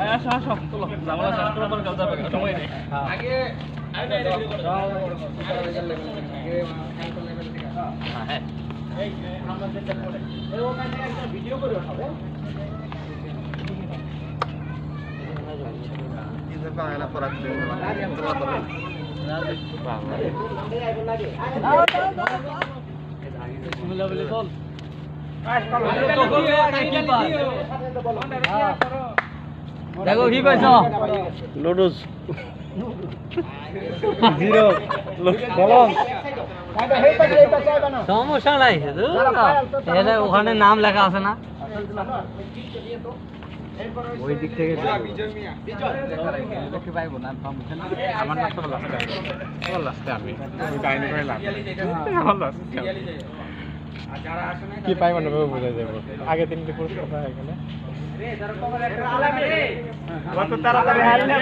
আসো আসো চলো জামালা শেষ করে পর কাজ যাবে সময় নেই আগে হ্যাঁ এই আমরা যেটা করে এই ওখানে একটা ভিডিও করে হবে ইজে বাংলা পড়াতে দেখো কি পাইছ লুডুস জিরো বলন সমস্যা নাই এখানে ওখানে নাম লেখা আছে না ওই দিক থেকে পাইবো না আমার না তো লাস্টে আমি কাহিনী করে লাভ আমার লাস্টে কি পাই মানে বোঝা যাবে আগে তিনটে পুরস্কার পাই এখানে কত তাড়াতাড়ি হারিয়ে